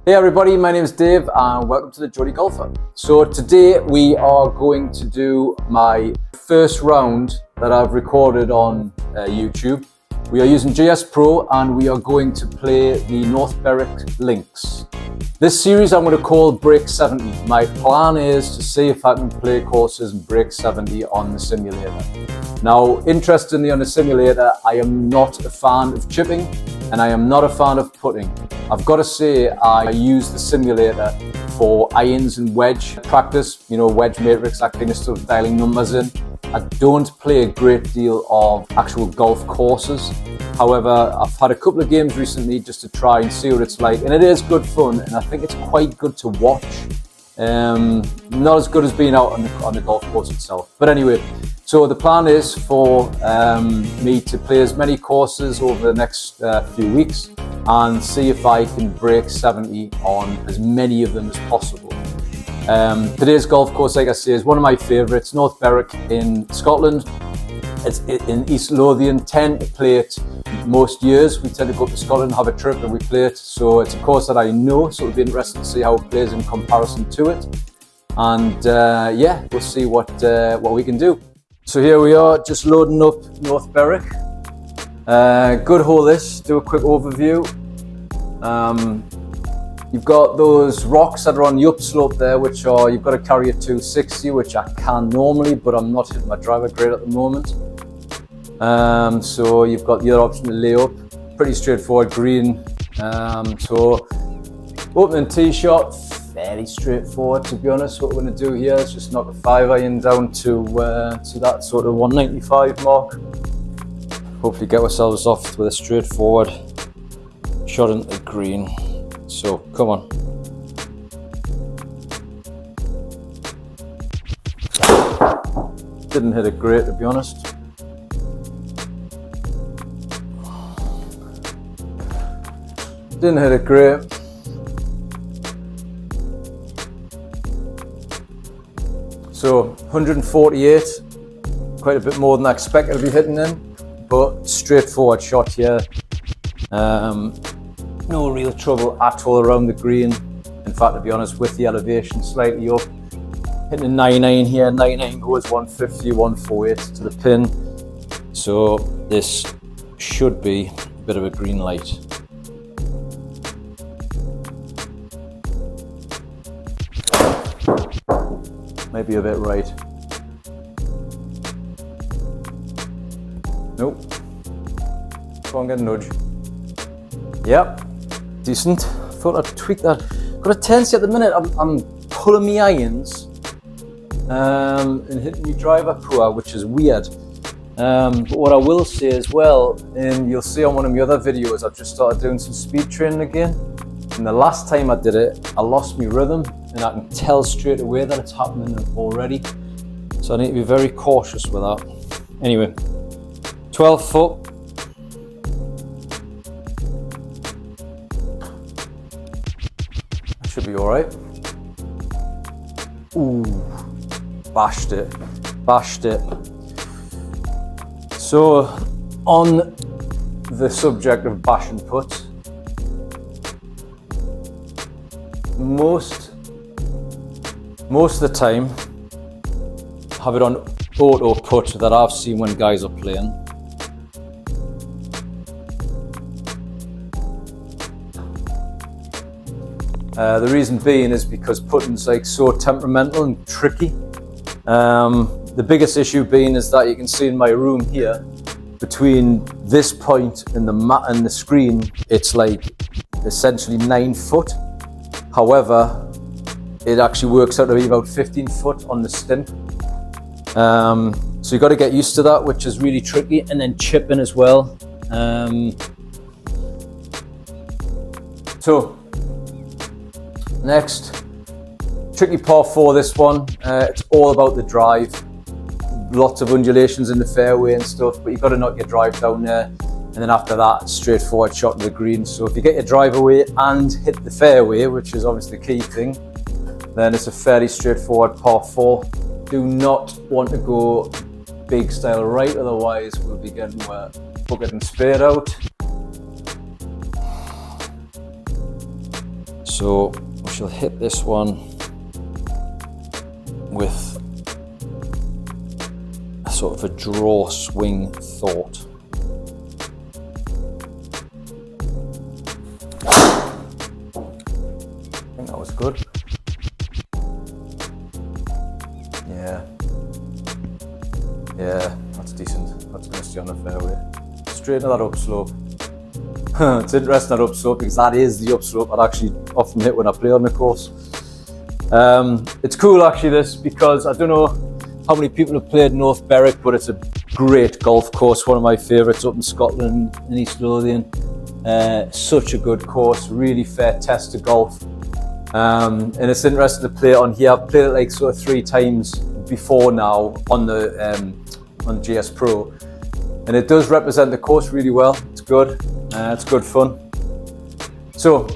Hey everybody, my name is Dave and welcome to the Geordie Golfer. So today we are going to do my first round that I've recorded on YouTube. We are using GSPro and we are going to play the North Berwick links. This series I'm going to call Break 70. My plan is to see if I can play courses and break 70 on the simulator. Now, interestingly on the simulator, I am not a fan of chipping and I am not a fan of putting. I've got to say I use the simulator for irons and wedge practice, wedge matrix, that kind of stuff, dialing numbers in. I don't play a great deal of actual golf courses. However, I've had a couple of games recently just to try and see what it's like, and it is good fun, and I think it's quite good to watch. Not as good as being out on the golf course itself. But anyway, so the plan is for me to play as many courses over the next few weeks and see if I can break 70 on as many of them as possible. Today's golf course, like I say, is one of my favourites, North Berwick in Scotland. It's in East Lothian. Tend to play it most years. We tend to go up to Scotland, have a trip and we play it. So it's a course that I know, so it'll be interesting to see how it plays in comparison to it. And yeah, we'll see what we can do. So here we are, just loading up North Berwick. Good hole this, do a quick overview. You've got those rocks that are on the upslope there, which are, you've got to carry a 260, which I can normally, but I'm not hitting my driver great at the moment. So you've got the other option to lay up, pretty straightforward green. So opening tee shot, fairly straightforward to be honest. What we're going to do here is just knock a 5-iron down to that sort of 195 mark. Hopefully get ourselves off with a straightforward shot into the green. So come on. Didn't hit it great to be honest. Didn't hit it great. So 148, quite a bit more than I expected to be hitting in, but straightforward shot here. No real trouble at all around the green. In fact, to be honest, with the elevation slightly up, hitting a 9-iron here, 9-iron goes 150, 148 to the pin. So this should be a bit of a green light. Maybe a bit right. Nope. Go on, get a nudge. Yep, decent. Thought I'd tweak that. Got a tendency at the minute, I'm pulling my irons and hitting my driver poor, which is weird. But what I will say as well, and you'll see on one of my other videos, I've just started doing some speed training again. And the last time I did it, I lost my rhythm, and I can tell straight away that it's happening already. So I need to be very cautious with that. Anyway, 12 foot. Should be all right. Ooh, bashed it. So on the subject of bash and put, most of the time have it on auto put that I've seen when guys are playing. The reason being is because putting's like so temperamental and tricky. The biggest issue being is that you can see in my room here, between this point and the mat and the screen, it's like essentially 9 foot. However, it actually works out to be about 15 foot on the stimp. So you've got to get used to that, which is really tricky, and then chipping as well. So next, tricky par 4 this one. It's all about the drive. Lots of undulations in the fairway and stuff, but you've got to knock your drive down there. And then after that, straightforward shot to the green. So if you get your drive away and hit the fairway, which is obviously the key thing, then it's a fairly straightforward par 4. Do not want to go big style right, otherwise we'll be getting bucket and spade out. So we shall hit this one with a sort of a draw swing thought. I think that was good. Yeah, that's decent. That's going to stay on the fairway. Straight into that upslope. It's interesting, that upslope, because that is the upslope I'd actually often hit when I play on the course. It's cool actually this, because I don't know how many people have played North Berwick, but it's a great golf course, one of my favourites up in Scotland, in East Lothian. Such a good course, really fair test to golf. And it's interesting to play it on here. I've played it like sort of 3 times before now on the on GSPro, and it does represent the course really well. It's good. It's good fun. So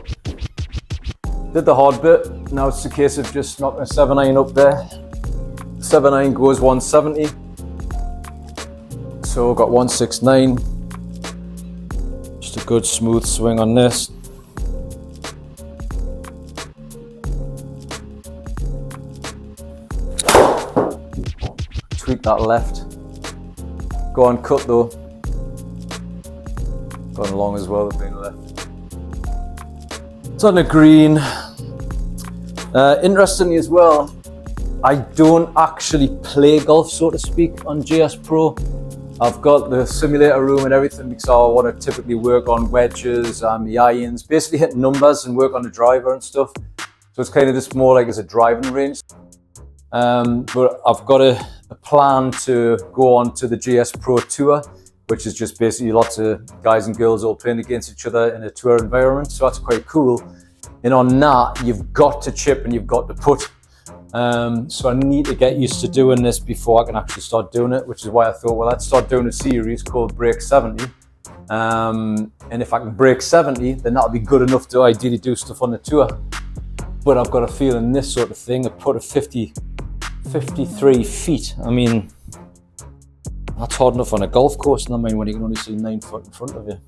did the hard bit. Now it's a case of just knocking a 7-iron up there. 7-iron goes 170. So got 169. Just a good smooth swing on this. Tweak that left. Go on cut though. Going long as well, being left. It's on the green. Interestingly as well, I don't actually play golf, so to speak, on GSPro. I've got the simulator room and everything because I want to typically work on wedges and the irons, basically hit numbers and work on the driver and stuff. So it's kind of just more like it's a driving range. But I've got a plan to go on to the GSPro Tour, which is just basically lots of guys and girls all playing against each other in a tour environment. So that's quite cool. And on that, you've got to chip and you've got to putt. So I need to get used to doing this before I can actually start doing it, which is why I thought, well, let's start doing a series called Break 70. And if I can break 70, then that'll be good enough to ideally do stuff on the tour. But I've got a feeling this sort of thing, a putt of 53 feet, I mean, that's hard enough on a golf course, and I mean when you can only see 9 foot in front of you.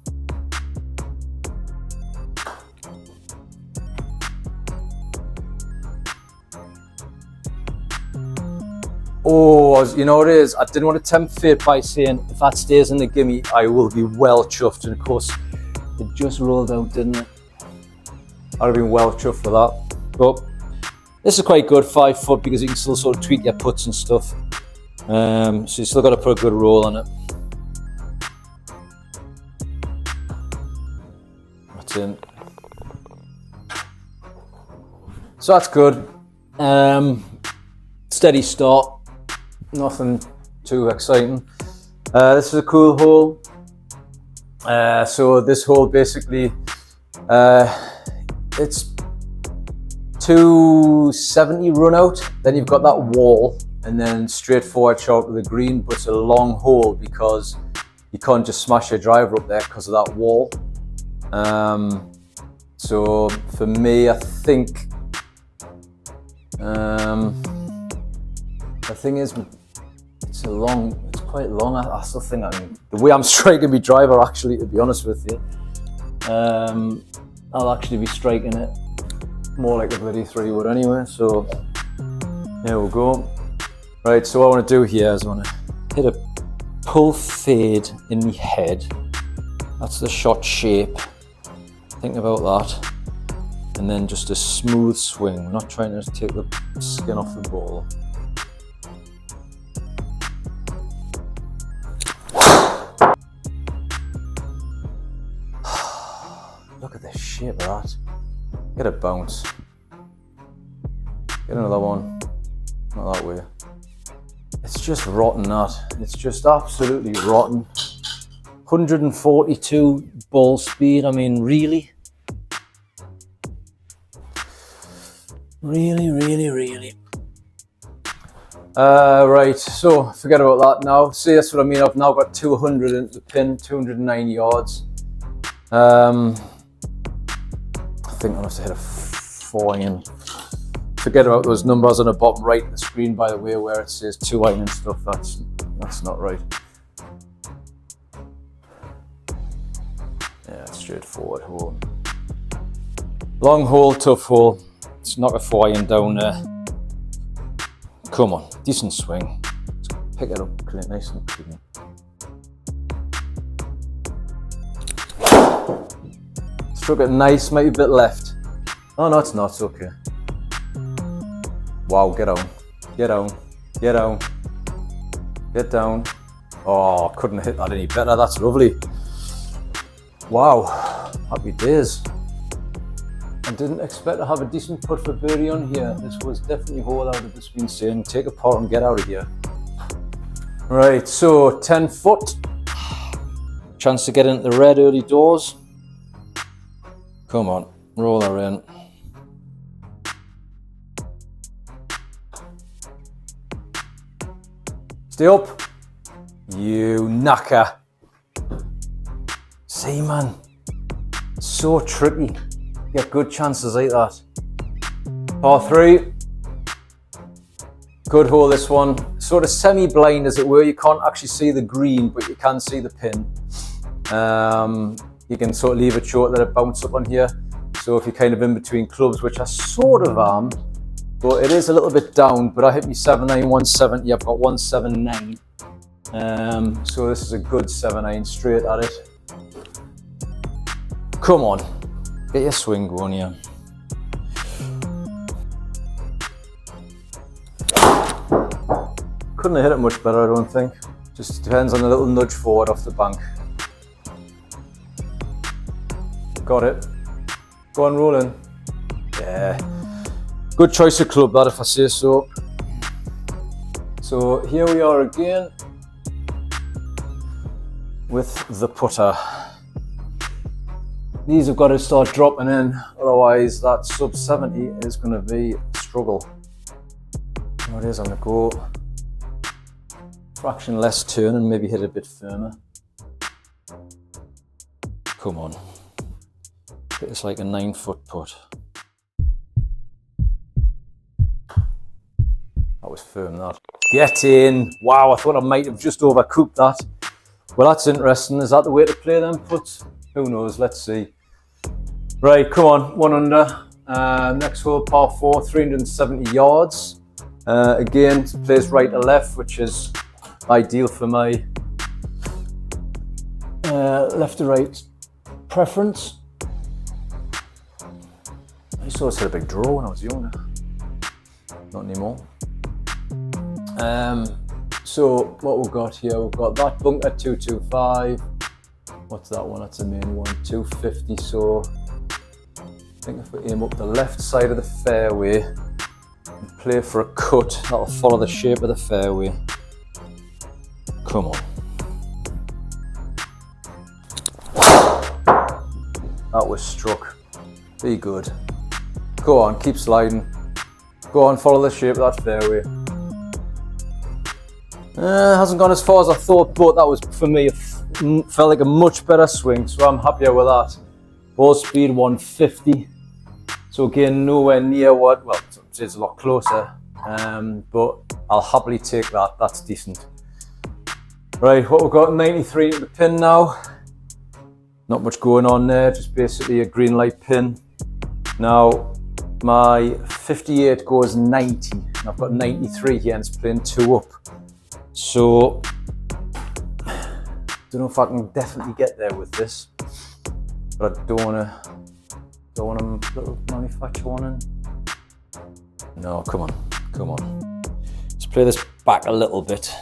Oh, you know what it is? I didn't want to tempt fate by saying if that stays in the gimme, I will be well chuffed. And of course, it just rolled out, didn't it? I'd have been well chuffed for that. But this is quite good, 5 foot, because you can still sort of tweak your putts and stuff. So you still got to put a good roll on it. That's in. So that's good. Steady start. Nothing too exciting. This is a cool hole. So this hole basically, it's 270 run out, then you've got that wall, and then straight forward shot to the green, but it's a long hole because you can't just smash your driver up there because of that wall. So for me, I think the thing is, it's quite long. I still think the way I'm striking my driver, actually, to be honest with you, I'll actually be striking it more like a bloody 3 wood anyway. So there we go. Right, so what I want to do here is I want to hit a pull fade in the head. That's the shot shape. Think about that. And then just a smooth swing. We're not trying to take the skin off the ball. Look at the shape of that. Get a bounce. Get another one. Not that way. It's just rotten, that. It's just absolutely rotten. 142 ball speed. I mean, really? Really. Right, so forget about that now. See, that's what I mean. I've now got 200 into the pin, 209 yards. I think I'll have to hit a 4-iron. Forget about those numbers on the bottom right of the screen, by the way, where it says 2-iron and stuff. That's not right. Yeah, it's straightforward hole. Long hole, tough hole. Let's knock a 4-iron down there. Come on, decent swing. Let's pick it up, clean, nice and clean. Struck it nice, maybe a bit left. Oh no, it's not, it's okay. Wow, get down, get down, get down, get down. Oh, couldn't have hit that any better, that's lovely. Wow, happy days. I didn't expect to have a decent putt for birdie on here. This was definitely a hole I would have just been saying, take a putt and get out of here. Right, so 10 foot. Chance to get into the red early doors. Come on, roll her in. Stay up. You knacker. See, man, so tricky. Get good chances like that. Par 3. Good hole, this one. Sort of semi-blind, as it were. You can't actually see the green, but you can see the pin. You can sort of leave it short, let it bounce up on here. So if you're kind of in between clubs, which I sort of am, but it is a little bit down, but I hit me 7-9, 170. I've got 179. So this is a good 7-9 straight at it. Come on. Get your swing going here. Couldn't have hit it much better, I don't think. Just depends on a little nudge forward off the bank. Got it. Go on, rolling. Yeah. Good choice of club, that, if I say so. So here we are again with the putter. These have got to start dropping in, otherwise that sub 70 is going to be a struggle. There it is on the go. Fraction less turn and maybe hit a bit firmer. Come on. It's like a 9-foot putt. That was firm, that. Get in. Wow, I thought I might have just overcooked that. Well, that's interesting. Is that the way to play them putts? Who knows? Let's see. Right, come on, 1 under. Next hole, par 4, 370 yards. Again, plays right to left, which is ideal for my left to right preference. I used to always hit a big draw when I was younger. Not anymore. So what we've got here, we've got that bunker 225. What's that one? That's the main one, 250. So I think if we aim up the left side of the fairway and play for a cut, that'll follow the shape of the fairway. Come on. That was struck. Be good. Go on, keep sliding. Go on, follow the shape of that fairway. Hasn't gone as far as I thought, but that was, for me, felt like a much better swing, so I'm happier with that. Ball speed 150. So again, nowhere near what, well, it's a lot closer, but I'll happily take that. That's decent. Right, what we've got, 93 at the pin now. Not much going on there, just basically a green light pin. Now, my 58 goes 90, and I've got 93 here, and it's playing 2 up. So, don't know if I can definitely get there with this, but I don't want to little manufacture one in. No, come on. Let's play this back a little bit.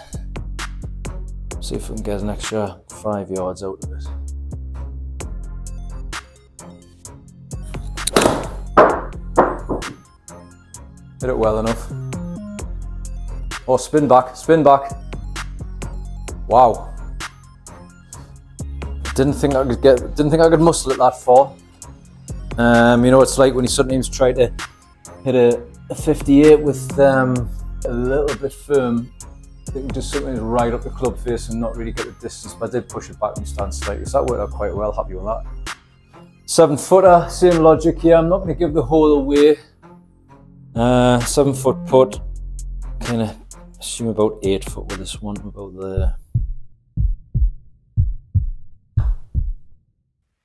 See if we can get an extra 5 yards out of it. Hit it well enough. Oh, spin back. Wow. Didn't think I could muscle it that far. You know, it's like when you sometimes try to hit a 58 with a little bit firm. I think just something right up the club face and not really get the distance, but I did push it back and stand slightly, so that worked out quite well. Happy with that. 7-footer, same logic here. I'm not going to give the hole away. 7-foot putt. Kind of assume about 8 foot with this one, about there.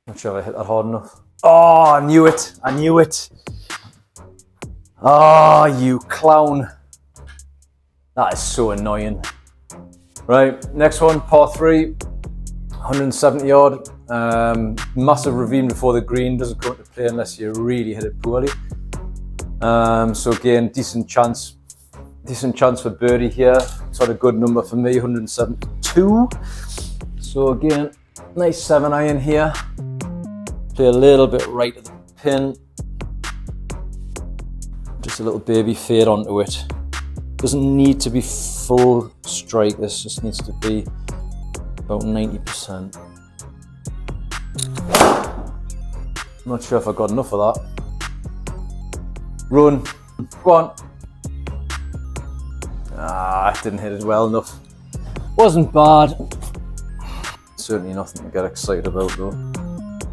Not sure if I hit that hard enough. Oh, I knew it. I knew it. Oh, you clown. That is so annoying. Right, next one, par 3, 170 yard. Massive ravine before the green, doesn't come into play unless you really hit it poorly. So again, decent chance for birdie here. It's had a good number for me, 172. So again, nice 7-iron here. Play a little bit right at the pin. Just a little baby fade onto it. Doesn't need to be full strike, this just needs to be about 90%. I'm not sure if I got enough of that. Run, go on. Ah, I didn't hit it well enough. Wasn't bad. Certainly nothing to get excited about though.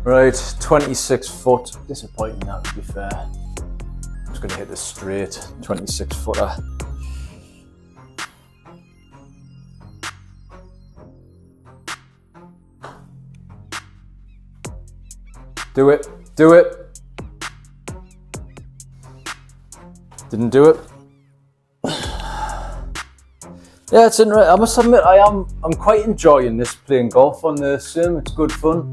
Right, 26 foot. Disappointing that, to be fair. I'm just gonna hit this straight, 26 footer. Do it, do it. Didn't do it. Yeah, it's interesting. I must admit, I'm quite enjoying this, playing golf on the sim. It's good fun.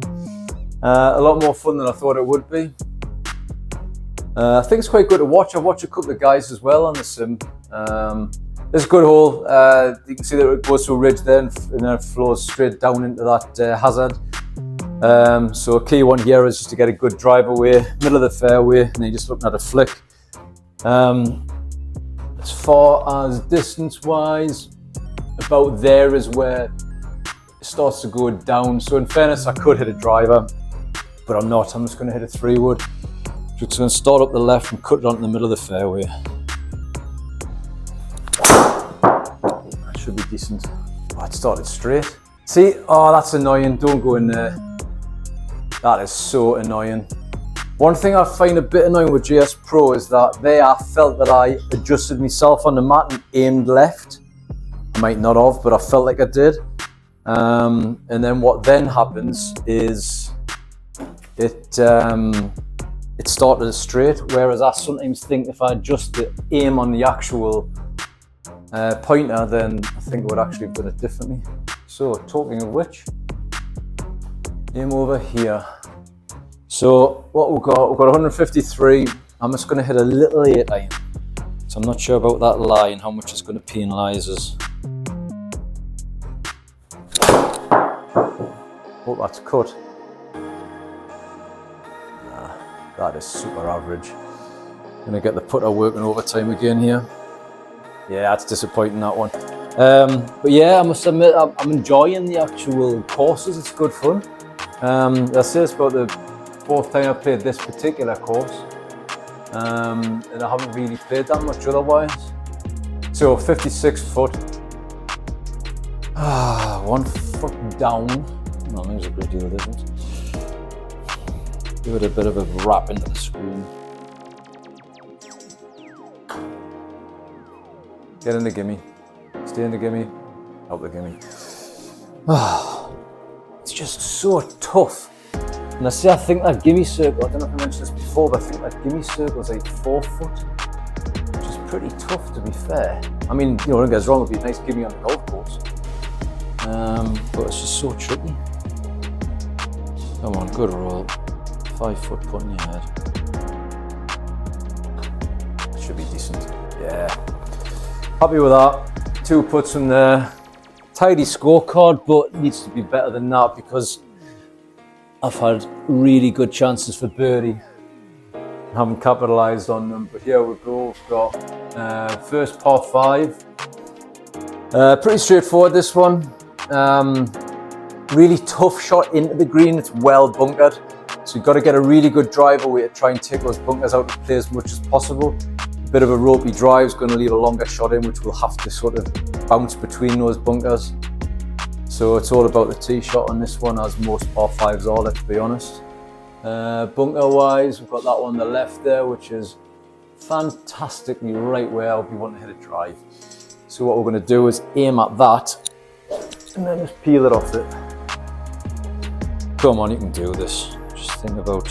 A lot more fun than I thought it would be. I think it's quite good to watch. I've watched a couple of guys as well on the sim. It's a good hole. You can see that it goes to a ridge there and then it flows straight down into that hazard. So a key one here is just to get a good drive away, middle of the fairway, and then you're just looking at a flick. As far as distance wise, about there is where it starts to go down. So in fairness, I could hit a driver, but I'm not. I'm just going to hit a 3-wood. Just going to start up the left and cut it onto the middle of the fairway. That should be decent. Oh, it started straight. See, oh, that's annoying. Don't go in there. That is so annoying. One thing I find a bit annoying with GSPro is that I felt that I adjusted myself on the mat and aimed left. I might not have, but I felt like I did. And then what then happens is it started straight, whereas I sometimes think if I adjust the aim on the actual pointer, then I think I would actually have done it differently. So talking of which, aim over here. So what we've got 153. I'm just going to hit a little 8-iron. So I'm not sure about that lie and how much it's going to penalise us. Oh, that's cut. Nah, that is super average. Going to get the putter working overtime again here. Yeah, that's disappointing, that one. But yeah, I must admit, I'm enjoying the actual courses. It's good fun. I say it's about the 4th time I've played this particular course, and I haven't really played that much otherwise. So 56 foot, 1 foot down. No, there's a good deal of difference. Give it a bit of a wrap into the screen. Get in the gimme, stay in the gimme, out the gimme. It's just so tough. And I think that gimme circle, I don't know if I mentioned this before, but I think that gimme circle is like 4 foot, which is pretty tough, to be fair. I mean, you know, don't get us wrong, it would be a nice gimme on the golf course. But it's just so tricky. Come on, good roll. 5 foot putt in your head. Should be decent. Yeah. Happy with that. 2 putts from there. Tidy scorecard, but needs to be better than that because I've had really good chances for birdie. Haven't capitalised on them, but here we go. We've got first par 5. Pretty straightforward, this one. Really tough shot into the green. It's well bunkered, so you've got to get a really good drive away to try and take those bunkers out of play as much as possible. A bit of a ropey drive is going to leave a longer shot in, which will have to sort of bounce between those bunkers. So it's all about the tee shot on this one, as most par 5s are, let's be honest. Bunker wise, we've got that one on the left there, which is fantastically right where I'll be wanting to hit a drive. So what we're going to do is aim at that and then just peel it off it. Come on, you can do this. Just think about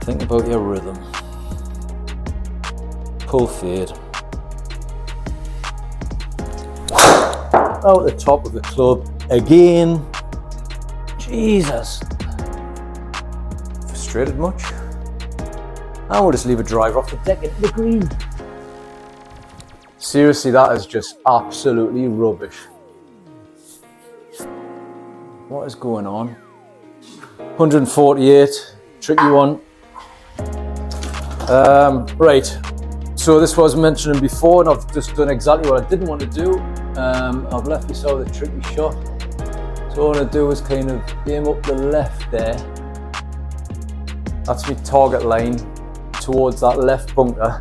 Think about your rhythm. Pull fade. Out the top of the club again. Jesus. Frustrated much? I will just leave a driver off the deck into the green. Seriously, that is just absolutely rubbish. What is going on? 148, tricky one. Right, so this was mentioning before, and I've just done exactly what I didn't want to do. I've left myself with a tricky shot. So all I want to do is kind of aim up the left there. That's my target line towards that left bunker.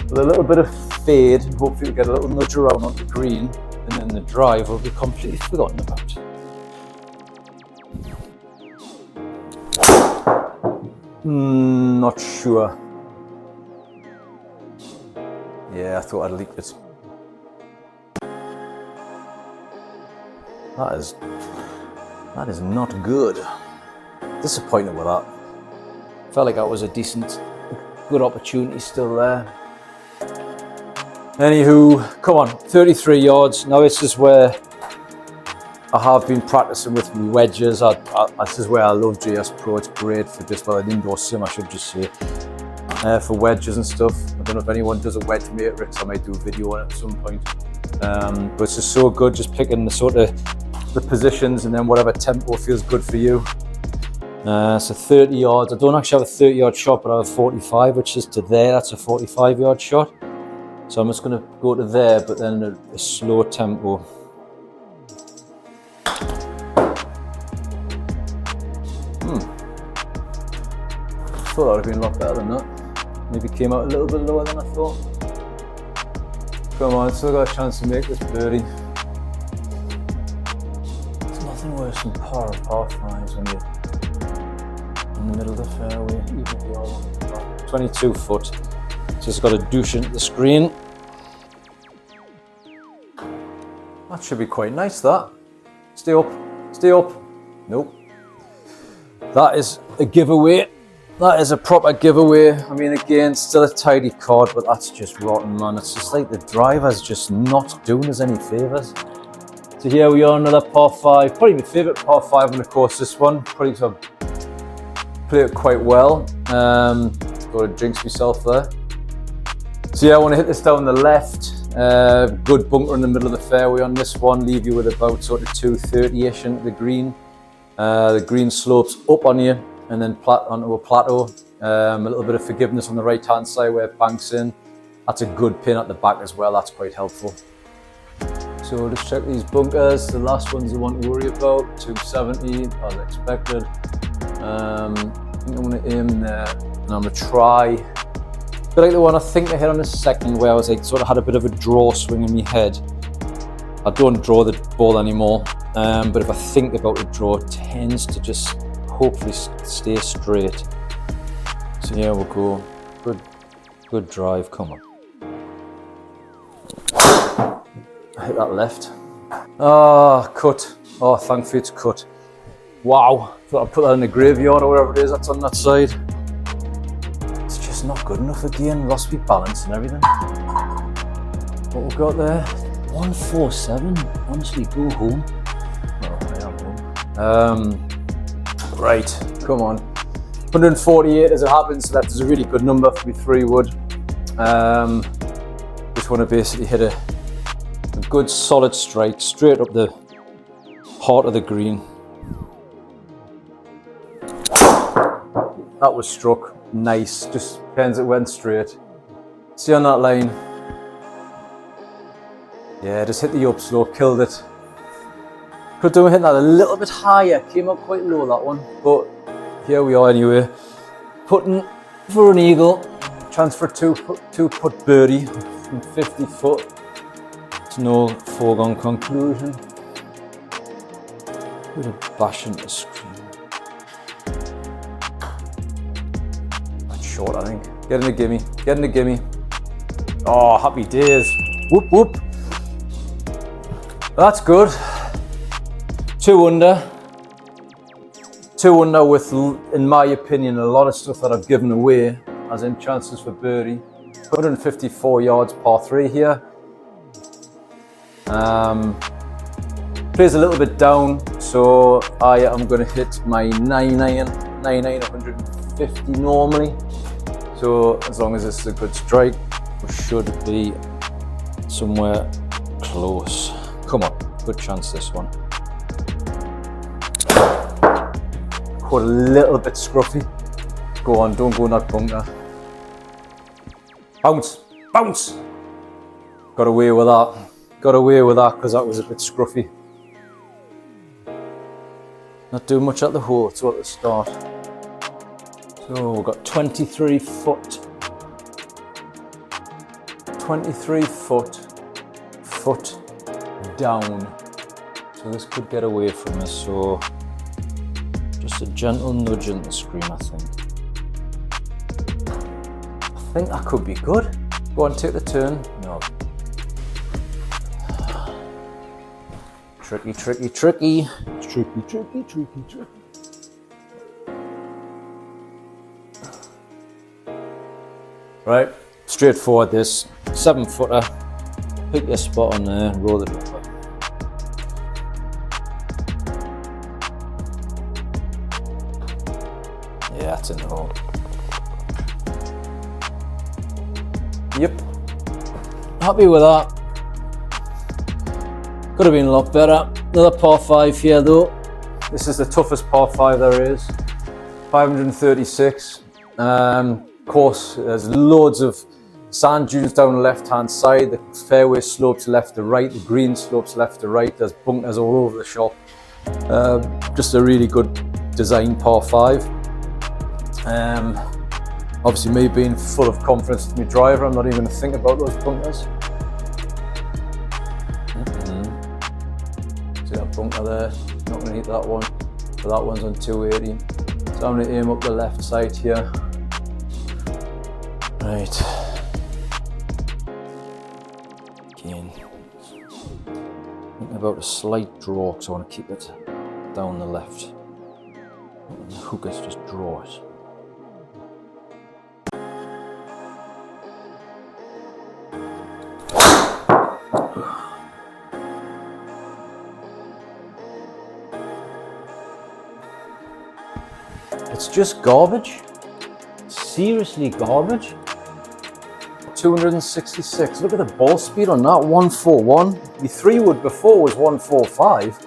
With a little bit of fade, and hopefully we'll get a little nudge around onto the green, and then the drive will be completely forgotten about. Not sure. Yeah, I thought I'd leaked it. That is not good. Disappointed with that. Felt like that was a good opportunity still there. Anywho, come on, 33 yards. Now this is where I have been practicing with my wedges. This is where I love GSPro. It's great for just, well, an indoor sim, I should just say. For wedges and stuff. I don't know if anyone does a wedge matrix. I might do a video on it at some point. But it's just so good, just picking the positions and then whatever tempo feels good for you. So 30 yards. I don't actually have a 30-yard shot, but I have 45, which is to there. That's a 45-yard shot. So I'm just going to go to there, but then a slow tempo. I thought that would have been a lot better than that. Maybe came out a little bit lower than I thought. Come on, still got a chance to make this birdie. There's nothing worse than par and par fives when you're in the middle of the fairway, even if you're on 22 foot. Just got to douche into the screen. That should be quite nice, that. Stay up, stay up. Nope. That is a giveaway. That is a proper giveaway. I mean, again, still a tidy card, but that's just rotten, man. It's just like the driver's just not doing us any favours. So here we are, another par 5. Probably my favourite par 5 on the course, this one. Probably to play it quite well. Got to jinx myself there. So yeah, I want to hit this down the left. Good bunker in the middle of the fairway on this one. Leave you with about sort of 230-ish into the green. The green slopes up on you and then onto a plateau. A little bit of forgiveness on the right-hand side where it banks in. That's a good pin at the back as well. That's quite helpful. So let's check these bunkers. The last one's the one to worry about. 270 as expected. I think I'm going to aim there and I'm going to try. A bit like the one I think I hit on the second, where I was like sort of had a bit of a draw swing in my head. I don't draw the ball anymore, but if I think about the draw, it tends to just hopefully stay straight. So here we'll go. Good drive. Come on. I hit that left. Ah, cut. Oh, thankfully it's cut. Wow. Thought I'd put that in the graveyard or whatever it is that's on that side. It's just not good enough again. Lost me balance and everything. What we've got there? 147. Honestly, go home. Oh, I am home. Right, come on. 148 as it happens, so that is a really good number for me 3-wood. Just want to basically hit a good solid strike straight up the heart of the green. That was struck. Nice. Just depends, it went straight. See on that line. Yeah, just hit the upslope, killed it. Could do hitting that a little bit higher. Came up quite low, that one. But here we are anyway. Putting for an eagle. Chance for two putt birdie from 50 foot. It's no foregone conclusion. Bit of bash into the screen. That's short, I think. Get in the gimme. Get in the gimme. Oh, happy days. Whoop, whoop. That's good. 2 under. 2-1 now with, in my opinion, a lot of stuff that I've given away, as in chances for birdie. 154 yards par 3 here. Plays a little bit down, so I am going to hit my 9-iron 150 normally. So as long as this is a good strike, we should be somewhere close. Come on, good chance this one. Caught a little bit scruffy. Go on, don't go in that bunker. Bounce, bounce. Got away with that. Got away with that because that was a bit scruffy. Not doing much at the hole, so at the start. So we've got 23 foot. 23 foot down. So this could get away from us, so just a gentle nudge in the screen, I think. I think that could be good. Go on, take the turn. No. Tricky, tricky, tricky. Tricky, tricky, tricky, tricky. Right, straightforward this. 7-footer. Pick your spot on there, roll it over. Yeah, that's in the hole. Yep. Happy with that. Could have been a lot better. Another par 5 here though. This is the toughest par 5 there is. 536. Of course, there's loads of sand dunes down the left hand side. The fairway slopes left to right. The green slopes left to right. There's bunkers all over the shop. Just a really good design par 5. Obviously me being full of confidence with my driver, I'm not even going to think about those bunkers. See that bunker there? Not going to hit that one, but that one's on 280. So I'm going to aim up the left side here. Right. Again, thinking about a slight draw, so I want to keep it down the left. The hookers just draw it. It's just garbage. Seriously garbage. 266. Look at the ball speed on that. 141. The 3-wood before was 145.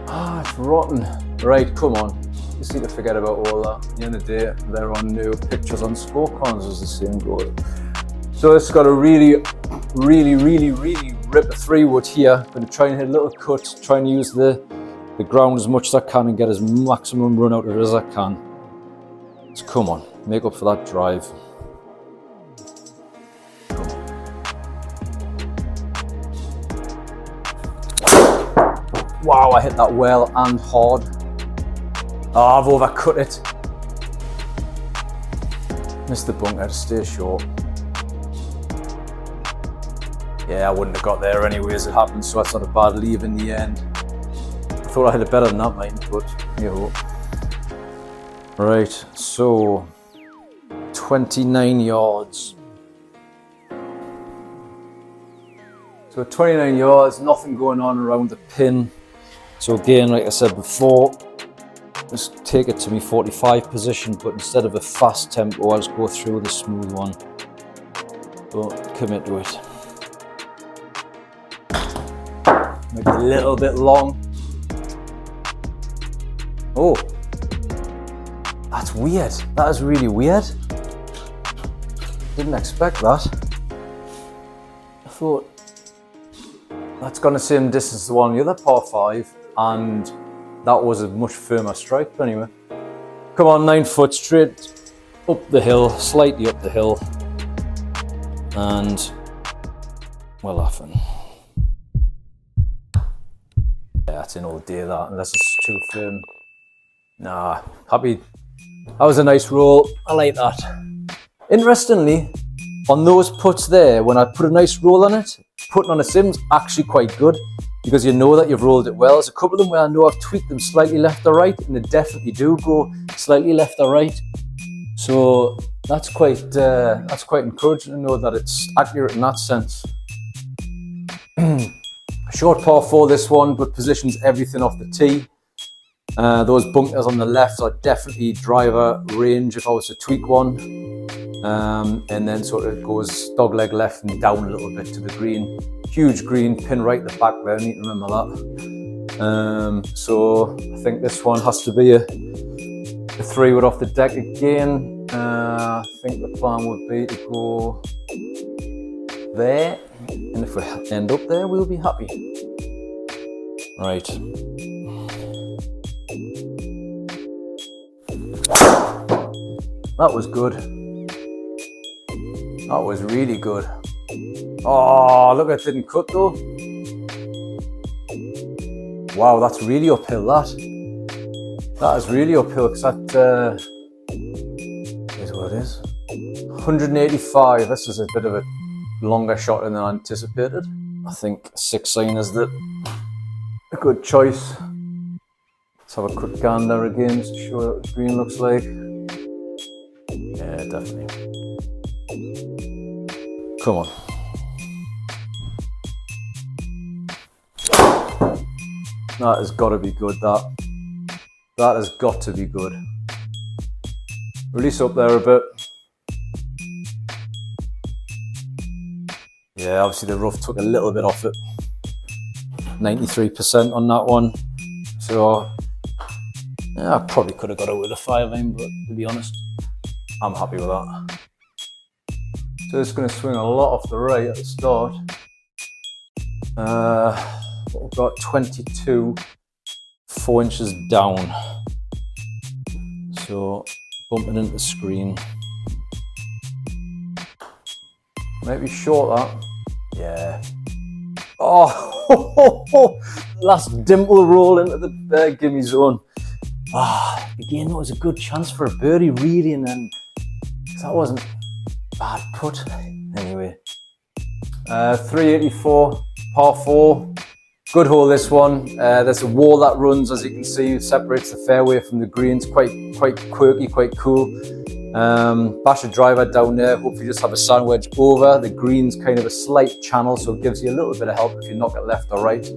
Ah, it's rotten. Right, come on. Just need to forget about all that. At the end of the day, they're on new pictures on scorecards as the same goes. So it's got a really rip a 3-wood here. Going to try and hit a little cut. Try and use the ground as much as I can and get as maximum run out of it as I can. So come on, make up for that drive. Wow, I hit that well and hard. Oh, I've overcut it. Missed the bunker to stay short. Yeah, I wouldn't have got there anyway as it happened, so that's not a bad leave in the end. I thought I had it better than that, mate, but you know. Right, so 29 yards. So 29 yards, nothing going on around the pin. So again, like I said before, just take it to me 45 position, but instead of a fast tempo, I'll just go through the smooth one. But commit to it. Make it a little bit long. Oh, that's weird. That is really weird. Didn't expect that. I thought that's gone the same distance as the one on the other par 5, and that was a much firmer strike. But anyway, come on, 9 foot straight up the hill, slightly up the hill, and we're laughing. Yeah, that's in all day that, unless it's too firm. Nah, happy. That was a nice roll. I like that. Interestingly, on those putts there, when I put a nice roll on it, putting on a sim's actually quite good. because you know that you've rolled it well. There's a couple of them where I know I've tweaked them slightly left or right, and they definitely do go slightly left or right. So that's quite encouraging to know that it's accurate in that sense. Short par 4 this one, but positions everything off the tee. Those bunkers on the left are definitely driver range if I was to tweak one. And then sort of goes dogleg left and down a little bit to the green. Huge green, pin right at the back there, I need to remember that. So I think this one has to be a 3-wood off the deck again. I think the plan would be to go there, and if we end up there, we'll be happy. Right. That was good. That was really good. Oh, look, it didn't cut though. Wow, that's really uphill, that is really uphill, because that is what it is. 185, this is a bit of a longer shot than I anticipated. I think 6-iron is a good choice. Let's have a quick gander again, just to show what the green looks like. Yeah, definitely. Come on. That has got to be good, that. That has got to be good. Release up there a bit. Yeah, obviously the rough took a little bit off it. 93% on that one. So, yeah, I probably could have got away with a 5-iron, but to be honest, I'm happy with that. So it's going to swing a lot off the right at the start. We've got 22, 4 inches down. So bumping into the screen. Maybe short that. Yeah. Oh, last dimple roll into the gimme zone. Again, that was a good chance for a birdie, really, and then that wasn't bad putt. Anyway, 384, par 4. Good hole this one. There's a wall that runs, as you can see, separates the fairway from the greens. Quite quirky, quite cool. Bash a driver down there. Hopefully just have a sand wedge over. The green's kind of a slight channel, so it gives you a little bit of help if you knock it left or right.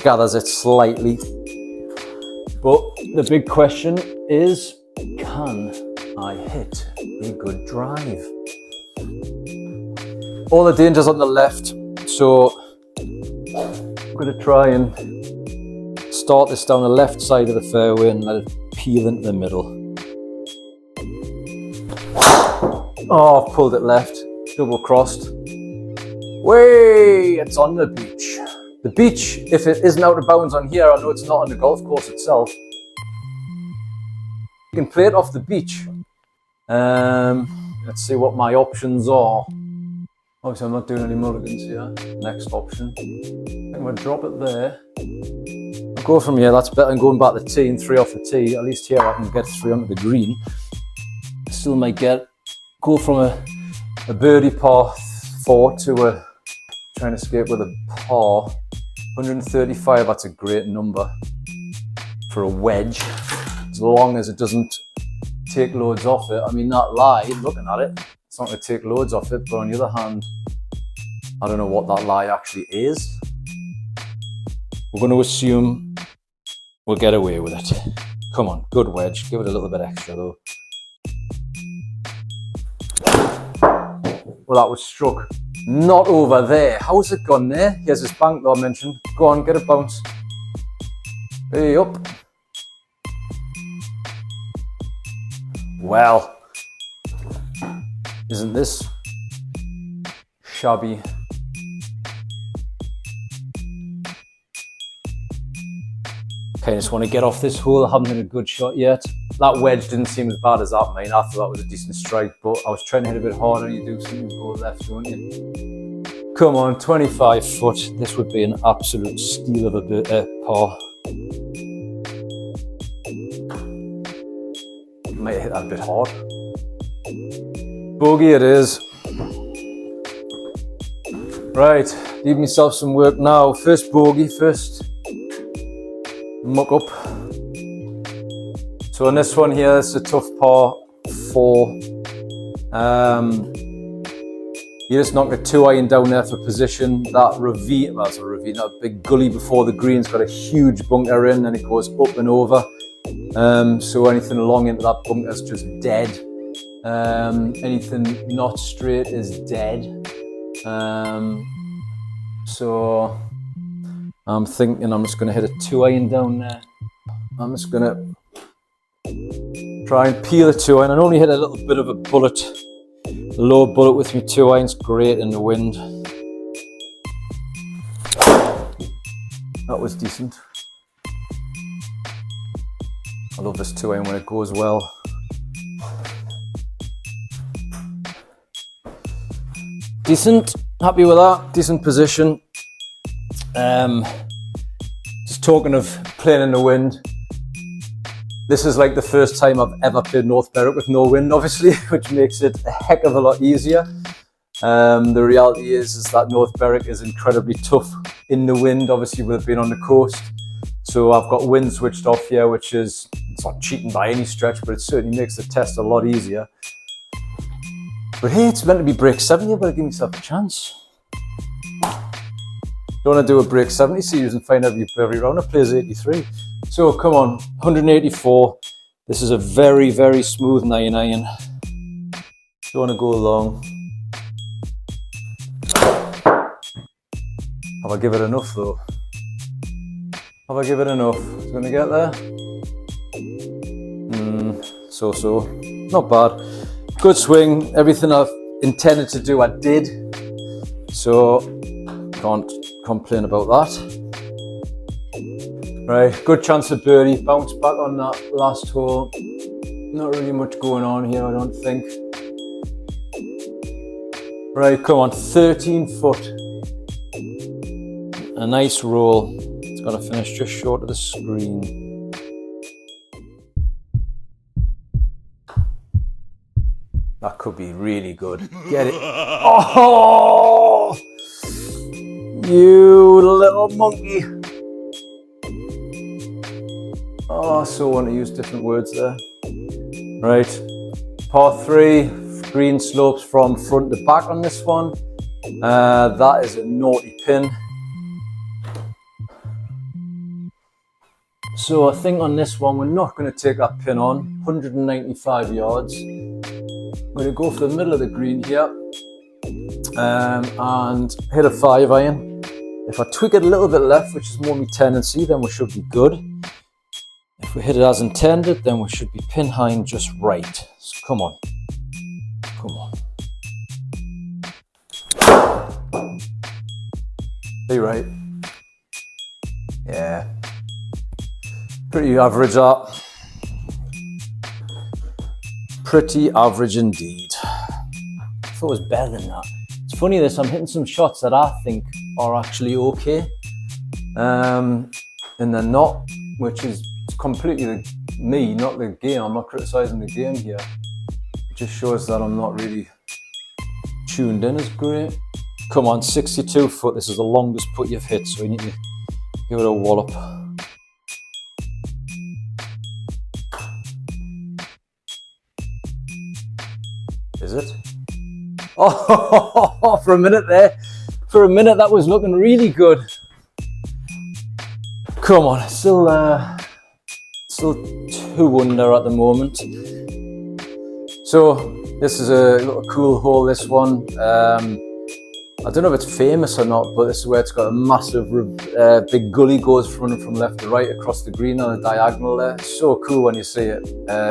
Gathers it slightly. But the big question is, can I hit a good drive? All the danger's on the left, so I'm going to try and start this down the left side of the fairway and let it peel into the middle. Oh, I've pulled it left, double crossed. Way, it's on the beach. The beach, if it isn't out of bounds on here, I know it's not on the golf course itself. You can play it off the beach. Let's see what my options are. Obviously, I'm not doing any mulligans here. Next option. I think I'm going to drop it there. I'll go from here, that's better than going back to the tee and 3 off the tee. At least here I can get 3 onto the green. Still might go from a birdie par 4 to a trying to escape with a par. 135, that's a great number for a wedge, as long as it doesn't take loads off it. I mean, that lie, looking at it, it's not going to take loads off it, but on the other hand, I don't know what that lie actually is. We're going to assume we'll get away with it. Come on, good wedge, give it a little bit extra though. Well, that was struck not over there. How's it gone there? Here's this bank that I mentioned. Go on, get a bounce. Hey, up. Well, isn't this shabby? Okay, I just want to get off this hole. I haven't hit a good shot yet. That wedge didn't seem as bad as that, mate. I thought that was a decent strike, but I was trying to hit a bit harder. You do something go left, don't you? Come on, 25 foot. This would be an absolute steal of a par. Might hit that a bit hard. Bogey it is. Right. Leave myself some work now. First bogey, first muck up. So on this one here, it's a tough par 4. You just knock a 2-iron down there for position. That ravine, well, it's a ravine, that big gully before the green's got a huge bunker in, and it goes up and over. So anything along into that bunker is just dead. Anything not straight is dead. So I'm thinking I'm just going to hit a 2-iron down there. I'm just going to try and peel a 2-iron. I only hit a little bit of a bullet, a low bullet with me 2-irons, great in the wind. That was decent. I love this 2-iron when it goes well. Decent, happy with that, decent position. Just talking of playing in the wind, this is like the first time I've ever played North Berwick with no wind, obviously, which makes it a heck of a lot easier. The reality is that North Berwick is incredibly tough in the wind, obviously with it being on the coast. So I've got wind switched off here, which is, it's not cheating by any stretch, but it certainly makes the test a lot easier. But hey, it's meant to be break 70, I've got to give myself a chance. Don't want to do a break 70 series and find out every round I plays 83. So come on, 184. This is a very, very smooth 9-iron. Don't want to go long. Have I give it enough though? Have I give it enough? Is it going to get there? So. Not bad. Good swing. Everything I've intended to do, I did. So can't complain about that. Right, good chance of birdie. Bounce back on that last hole. Not really much going on here, I don't think. Right, come on, 13 foot. A nice roll. It's got to finish just short of the screen. That could be really good. Get it. Oh! You little monkey. Oh, I so want to use different words there. Right. Par 3, green slopes from front to back on this one. That is a naughty pin. So I think on this one, we're not going to take that pin on. 195 yards. I'm going to go for the middle of the green here and hit a 5-iron. If I tweak it a little bit left, which is more my tendency, then we should be good. If we hit it as intended, then we should be pin high and just right. So come on. Come on. Are you right? Yeah. Pretty average that. Pretty average indeed. I thought it was better than that. It's funny this, I'm hitting some shots that I think are actually okay. And they're not, which is completely me, not the game. I'm not criticizing the game here. It just shows that I'm not really tuned in as great. Come on, 62 foot. This is the longest putt you've hit, so you need to give it a wallop. Is it? Oh, for a minute there. For a minute that was looking really good. Come on, still 2 under at the moment. So this is a little cool hole, this one. I don't know if it's famous or not, but this is where it's got a massive big gully goes from left to right across the green on a diagonal there. It's so cool when you see it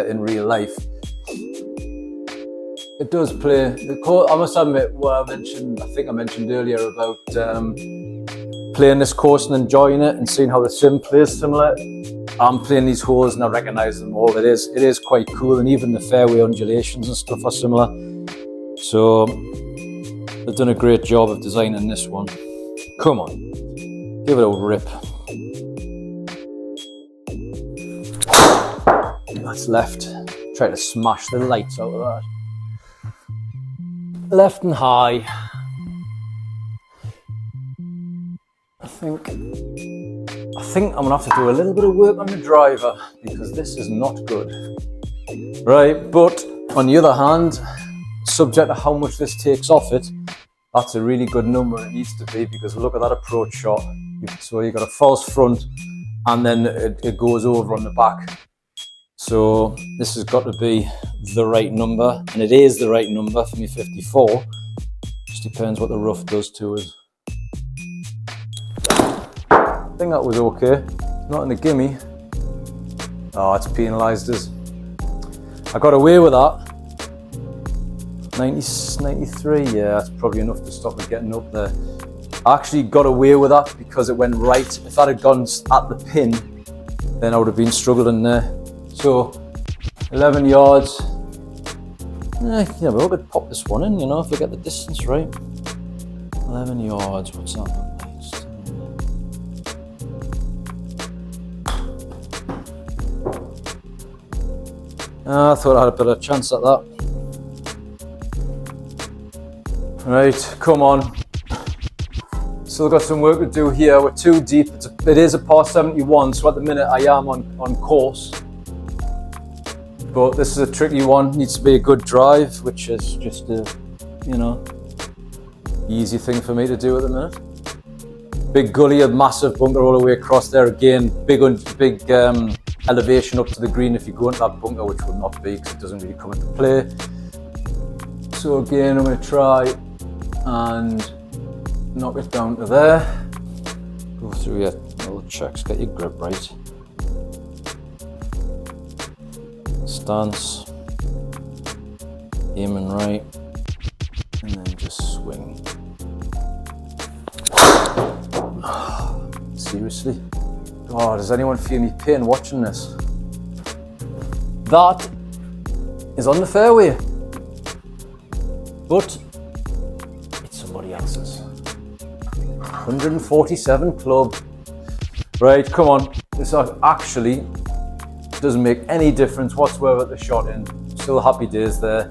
in real life. It does play. I must admit, what I think I mentioned earlier about playing this course and enjoying it and seeing how the sim plays similar. I'm playing these holes and I recognise them all. It is quite cool, and even the fairway undulations and stuff are similar. So they've done a great job of designing this one. Come on, give it a rip. That's left. Try to smash the lights out of that. Left and high. I think I'm gonna have to do a little bit of work on the driver because this is not good. Right, but on the other hand, subject to how much this takes off it, that's a really good number it needs to be, because look at that approach shot. So you've got a false front and then it goes over on the back. So this has got to be the right number, and it is the right number for me 54. Just depends what the rough does to us. I think that was okay. Not in the gimme. Oh, it's penalised us. I got away with that. 93, yeah, that's probably enough to stop me getting up there. I actually got away with that because it went right. If that had gone at the pin, then I would have been struggling there. So, 11 yards. Yeah, we could pop this one in, you know, if we get the distance right. 11 yards, what's that look like? I thought I had a better chance at that. Right, come on. Still got some work to do here. We're too deep. It is a par 71, so at the minute I am on course. But this is a tricky one. Needs to be a good drive, which is just a, you know, easy thing for me to do at the minute. Big gully, a massive bunker all the way across there again. Big elevation up to the green if you go into that bunker, which will not be because it doesn't really come into play. So again, I'm going to try and knock it down to there. Go through your little checks, get your grip right. Stance, aiming right, and then just swing. Seriously? Oh, does anyone feel me pain watching this? That is on the fairway, but it's somebody else's. 147 club. Right, come on. This actually doesn't make any difference whatsoever at the shot end. Still happy days there.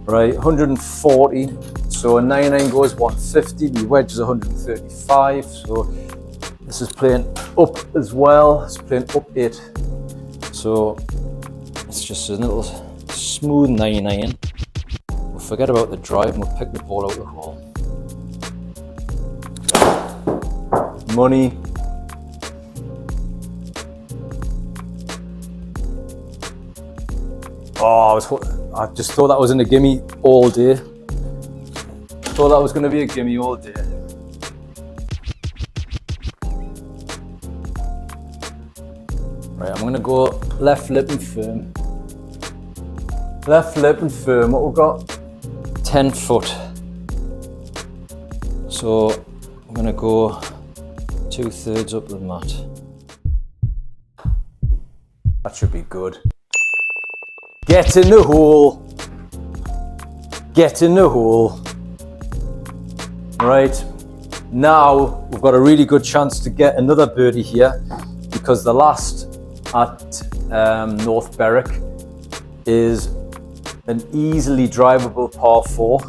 Right, 140. So a 99 goes 150. The wedge is 135. So this is playing up as well. It's playing up 8. So it's just a little smooth 99. We'll forget about the drive and we'll pick the ball out of the hole. Money. Oh, I just thought that was in a gimme all day. Thought that was going to be a gimme all day. Right, I'm going to go left lip and firm. Left lip and firm. What we've got? 10 foot. So I'm going to go 2/3 up the mat. That should be good. Get in the hole. Get in the hole. Right, now we've got a really good chance to get another birdie here, because the last at North Berwick is an easily drivable par 4.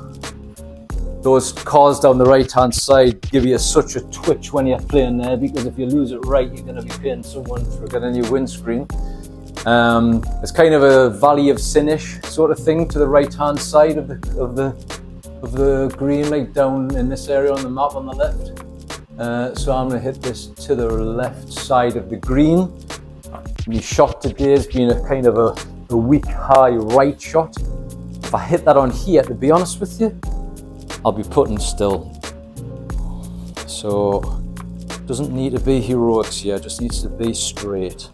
Those cars down the right hand side give you such a twitch when you're playing there, because if you lose it right, you're going to be paying someone for getting your windscreen. It's kind of a Valley of Sin-ish sort of thing to the right hand side of the green, like down in this area on the map on the left. So I'm going to hit this to the left side of the green. My shot today has been a kind of a weak high right shot. If I hit that on here, to be honest with you, I'll be putting still. So doesn't need to be heroics here, just needs to be straight.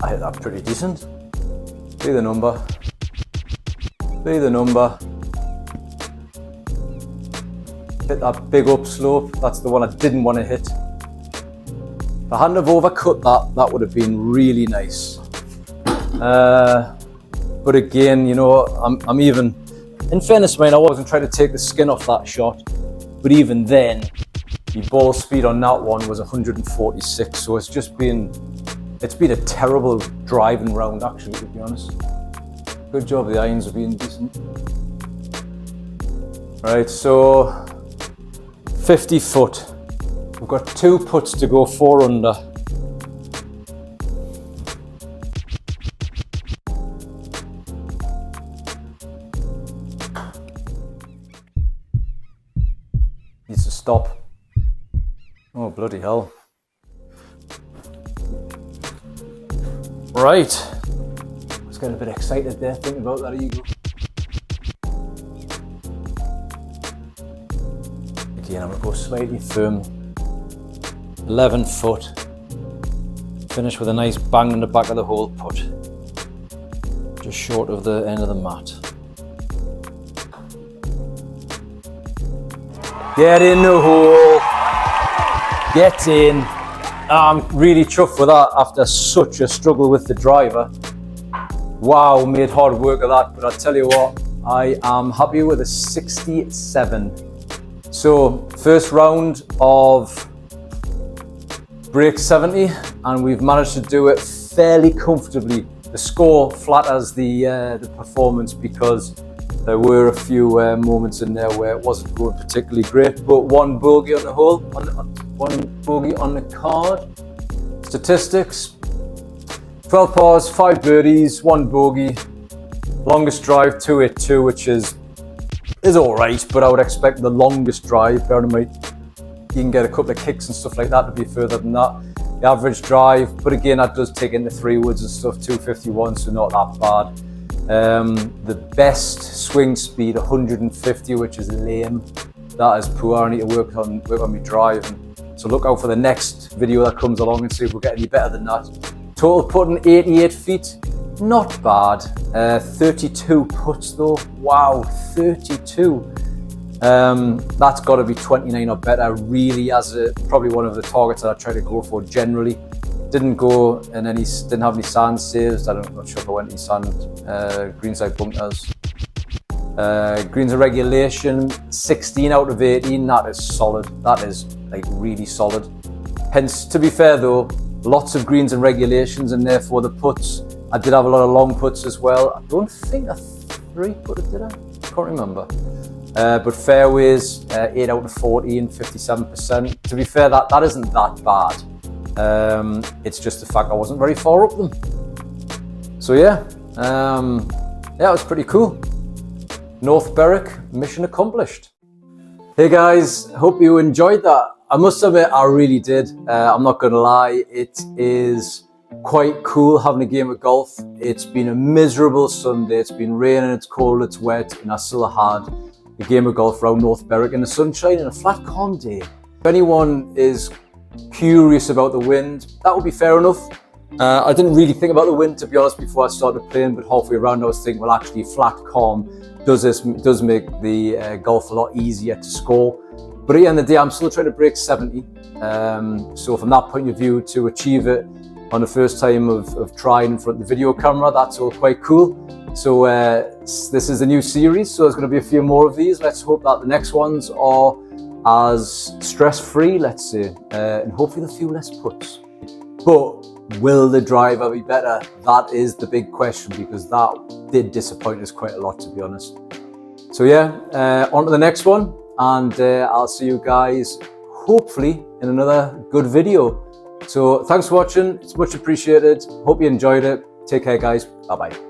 I hit that pretty decent. Be the number. Be the number. Hit that big upslope. That's the one I didn't want to hit. If I hadn't have overcut that, that would have been really nice. But again, you know, I'm even, in fairness, I wasn't trying to take the skin off that shot, but even then, the ball speed on that one was 146. So it's been a terrible driving round, actually, to be honest. Good job, the irons have been decent. Right, so 50 foot. We've got 2 putts to go 4 under. Needs to stop. Oh, bloody hell. Right. I was getting a bit excited there thinking about that eagle. Again, I'm going to go slightly firm. 11 foot. Finish with a nice bang in the back of the hole putt. Just short of the end of the mat. Get in the hole. Get in. I'm really chuffed with that after such a struggle with the driver. Wow, made hard work of that, but I tell you what, I am happy with a 67. So, first round of break 70, and we've managed to do it fairly comfortably. The score flatters the performance because there were a few moments in there where it wasn't going particularly great, but 1 bogey on the hole, 1 bogey on the card. Statistics: 12 pars, 5 birdies, 1 bogey. Longest drive 282, which is all right, but I would expect the longest drive, bear in mind, you can get a couple of kicks and stuff like that to be further than that. The average drive, but again, that does take into 3 woods and stuff, 251, so not that bad. The best swing speed, 150, which is lame. That is poor. I need to work on my drive. So look out for the next video that comes along and see if we'll get any better than that. Total putting 88 feet, not bad. 32 putts though. Wow, 32. That's got to be 29 or better. Really, as probably one of the targets that I try to go for generally. Didn't go in any, didn't have any sand saves. I'm not sure if I went any sand, greenside bunkers. Greens of regulation, 16 out of 18. That is solid. That is like really solid. Hence, to be fair though, lots of greens and regulations, and therefore the putts. I did have a lot of long putts as well. I don't think I 3-putted, did I? Can't remember. But fairways, 8 out of 14, 57%. To be fair, that isn't that bad. It's just the fact I wasn't very far up them. So yeah, it was pretty cool. North Berwick, mission accomplished. Hey guys, hope you enjoyed that. I must admit, I really did. I'm not gonna lie, it is quite cool having a game of golf. It's been a miserable Sunday. It's been raining, it's cold, it's wet, and I still had a game of golf around North Berwick in the sunshine and a flat, calm day. If anyone is curious about the wind, that would be fair enough. I didn't really think about the wind, to be honest, before I started playing, but halfway around I was thinking, well, actually flat, calm does make the golf a lot easier to score. But at the end of the day, I'm still trying to break 70. So from that point of view, to achieve it on the first time of trying in front of the video camera, that's all quite cool. So this is a new series, so there's going to be a few more of these. Let's hope that the next ones are as stress-free, let's say, and hopefully a few less putts. But will the driver be better? That is the big question, because that did disappoint us quite a lot, to be honest. So yeah, on to the next one, and I'll see you guys hopefully in another good video. So thanks for watching, it's much appreciated. Hope you enjoyed it. Take care guys, bye bye.